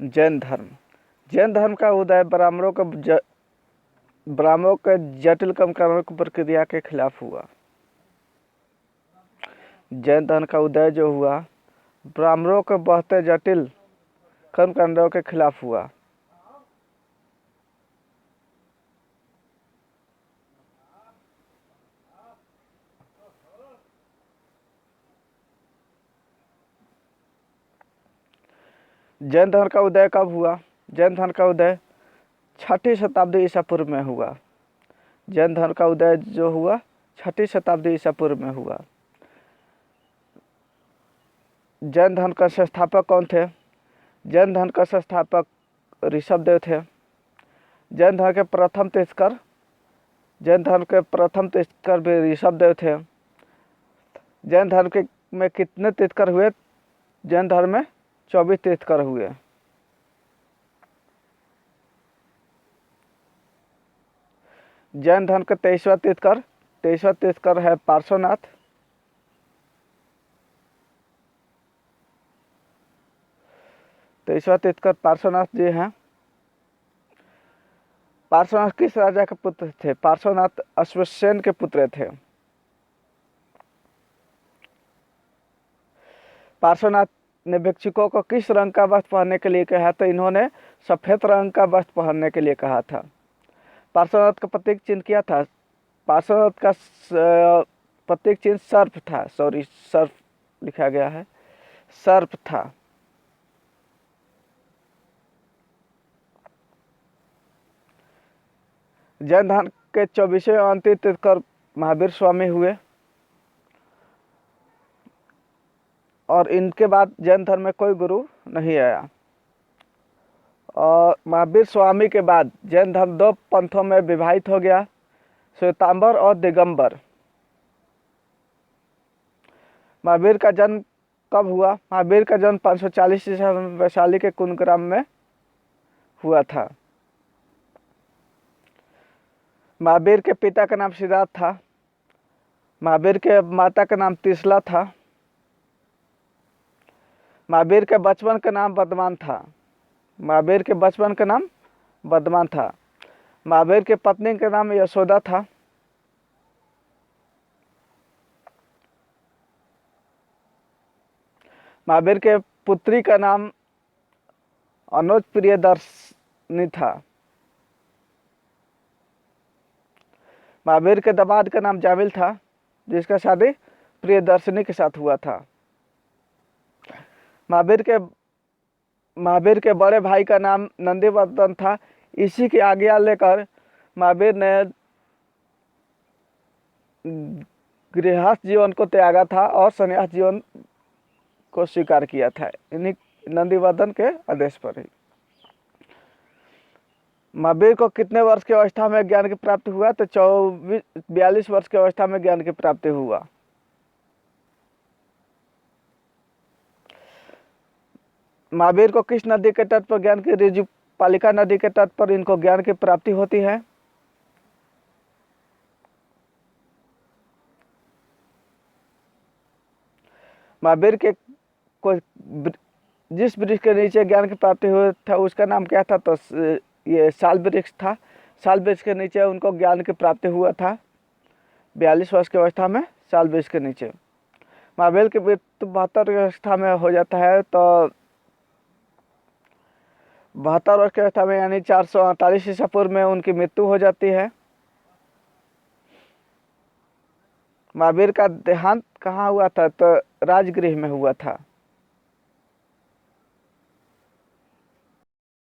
जैन धर्म। जैन धर्म का उदय ब्राह्मणों के जटिल कर्म की प्रक्रिया के खिलाफ हुआ। जैन धर्म का उदय जो हुआ ब्राह्मणों के बढ़ते जटिल कर्मकांडों के खिलाफ हुआ। जैन धर्म का उदय कब हुआ? जैन धर्म का उदय 6ठी शताब्दी ईसा पूर्व में हुआ। जैन धर्म का उदय जो हुआ 6ठी शताब्दी ईसा पूर्व में हुआ। जैन धर्म का संस्थापक कौन थे? जैन धर्म का संस्थापक ऋषभदेव थे। जैन धर्म के प्रथम तीर्थकर भी ऋषभदेव थे। जैन धर्म में कितने तीर्थकर हुए? जैन धर्म में 24 तीर्थकर हुए। जैन धर्म का 23वां तीर्थकर है पार्श्वनाथ। तीर्थकर पार्श्वनाथ जी हैं। पार्श्वनाथ किस राजा के पुत्र थे? पार्श्वनाथ अश्वसेन के पुत्र थे। पार्श्वनाथ ने भिक्षुकों को किस रंग का वस्त्र पहनने के लिए कहा? तो इन्होंने सफेद रंग का वस्त्र पहनने के लिए कहा था। पार्श्वनाथ का प्रतीक चिन्ह क्या था? पार्श्वनाथ का प्रतीक चिन्ह सर्प था। सर्प लिखा गया है, सर्प था। जैन धर्म के 24वें अंतिम तीर्थकर महावीर स्वामी हुए और इनके बाद जैन धर्म में कोई गुरु नहीं आया। और महावीर स्वामी के बाद जैन धर्म 2 पंथों में विभाजित हो गया, श्वेतांबर और दिगंबर। महावीर का जन्म कब हुआ? महावीर का जन्म 540 ईसा में वैशाली के कुंदग्राम में हुआ था। महावीर के पिता का नाम सिद्धार्थ था। महावीर के माता का नाम तीसला था। महावीर के बचपन का नाम बदमान था। महावीर के बचपन का नाम बदमान था। महावीर के पत्नी का नाम यशोदा था। महावीर के पुत्री का नाम अनुज प्रियदर्शनी था। महावीर के दामाद का नाम जामिल था, जिसका शादी प्रियदर्शनी के साथ हुआ था। महावीर के बड़े भाई का नाम नंदीवर्धन था। इसी की आज्ञा लेकर महावीर ने गृहस्थ जीवन को त्यागा था और संन्यास जीवन को स्वीकार किया था, इन्हीं नंदीवर्धन के आदेश पर ही। महावीर को कितने वर्ष की अवस्था में ज्ञान की प्राप्ति हुआ? तो 42 वर्ष की अवस्था में ज्ञान की प्राप्ति हुआ। महावीर को किस नदी के तट पर ज्ञान की? ऋजुपालिका नदी के तट पर इनको ज्ञान की प्राप्ति होती है। महावीर के जिस वृक्ष के नीचे ज्ञान की प्राप्ति हुई था उसका नाम क्या था? तो ये साल वृक्ष था। साल वृक्ष के नीचे उनको ज्ञान की प्राप्ति हुआ था 42 वर्ष की अवस्था में, साल वृक्ष के नीचे। महावीर की मृत्यु 72 की अवस्था में हो जाता है, तो 72 वर्ष की अवस्था में यानी 448 ईसा पूर्व में उनकी मृत्यु हो जाती है। महावीर का देहांत कहाँ हुआ था? तो राजगृह में हुआ था।